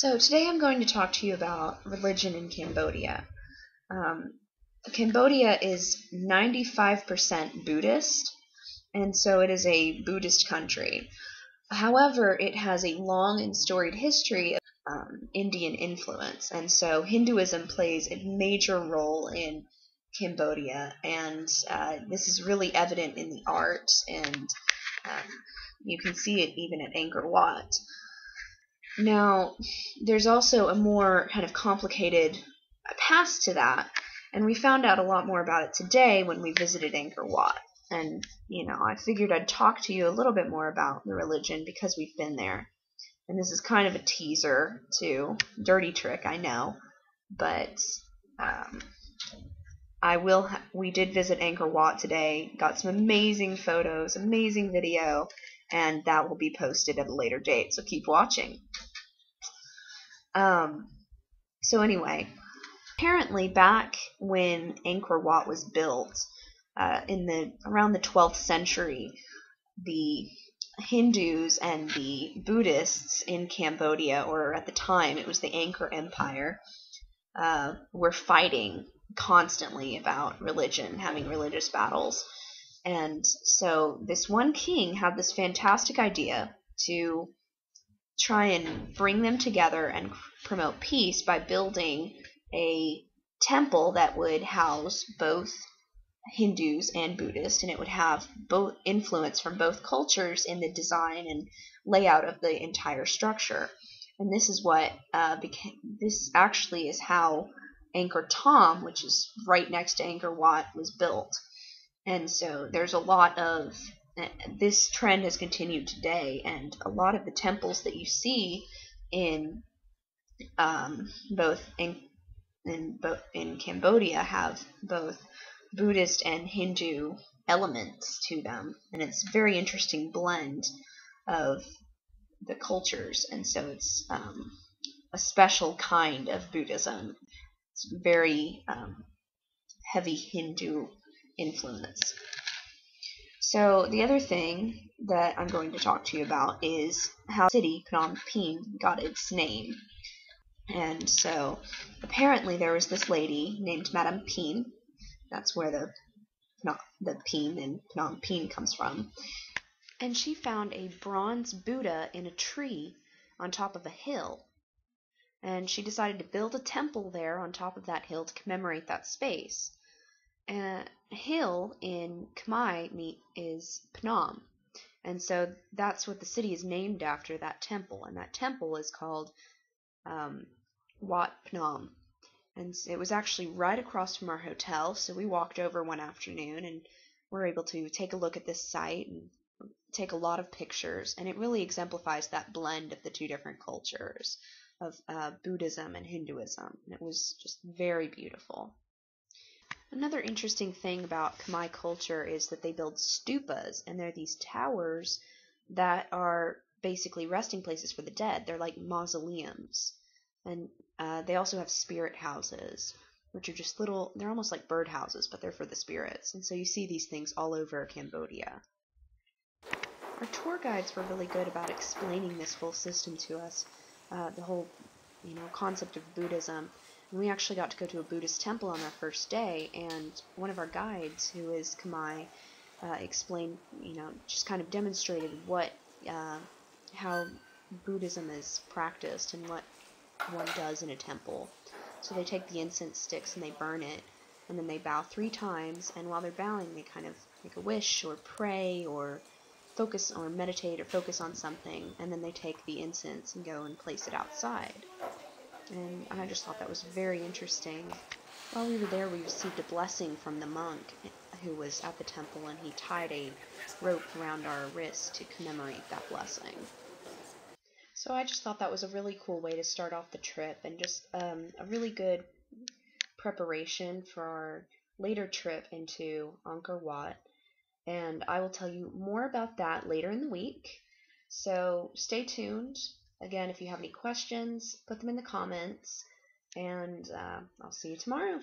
So today I'm going to talk to you about religion in Cambodia. Um, Cambodia is 95% Buddhist, and so it is a Buddhist country. However, it has a long and storied history of Indian influence, and so Hinduism plays a major role in Cambodia, and this is really evident in the art, and um, you can see it even at Angkor Wat. Now, there's also a more kind of complicated past to that, and we found out a lot more about it today when we visited Angkor Wat. And, I figured I'd talk to you a little bit more about the religion because we've been there. And this is kind of a teaser to dirty trick, I know, but we did visit Angkor Wat today, got some amazing photos, amazing video, and that will be posted at a later date, so keep watching. So anyway, apparently back when Angkor Wat was built, around the 12th century, the Hindus and the Buddhists in Cambodia, or at the time it was the Angkor Empire, were fighting constantly about religion, having religious battles. And so this one king had this fantastic idea to try and bring them together and promote peace by building a temple that would house both Hindus and Buddhists, and it would have both influence from both cultures in the design and layout of the entire structure. And this is what this actually is how Angkor Thom, which is right next to Angkor Wat, was built. And so there's a lot of this trend has continued today, and a lot of the temples that you see in in Cambodia have both Buddhist and Hindu elements to them, and it's a very interesting blend of the cultures, and so it's a special kind of Buddhism. It's very heavy Hindu influence. So the other thing that I'm going to talk to you about is how the city Phnom Penh got its name. And so apparently there was this lady named Madame Penh. That's where the Penh in Phnom Penh comes from. And she found a bronze Buddha in a tree on top of a hill. And she decided to build a temple there on top of that hill to commemorate that space. Hill in Khmer is Phnom, and so that's what the city is named after, that temple, and that temple is called Wat Phnom, and it was actually right across from our hotel, so we walked over one afternoon and were able to take a look at this site and take a lot of pictures, and it really exemplifies that blend of the two different cultures of Buddhism and Hinduism, and it was just very beautiful. Another interesting thing about Khmer culture is that they build stupas, and they're these towers that are basically resting places for the dead. They're like mausoleums. And they also have spirit houses, which are just they're almost like bird houses, but they're for the spirits. And so you see these things all over Cambodia. Our tour guides were really good about explaining this whole system to us, the whole concept of Buddhism. And we actually got to go to a Buddhist temple on our first day, and one of our guides, who is Khmer, explained, just kind of demonstrated how Buddhism is practiced and what one does in a temple. So they take the incense sticks and they burn it, and then they bow 3 times, and while they're bowing, they kind of make a wish or pray or focus or meditate or focus on something, and then they take the incense and go and place it outside. And I just thought that was very interesting. While we were there, we received a blessing from the monk who was at the temple, and he tied a rope around our wrist to commemorate that blessing. So I just thought that was a really cool way to start off the trip, and just a really good preparation for our later trip into Angkor Wat. And I will tell you more about that later in the week. So stay tuned. Again, if you have any questions, put them in the comments, and I'll see you tomorrow.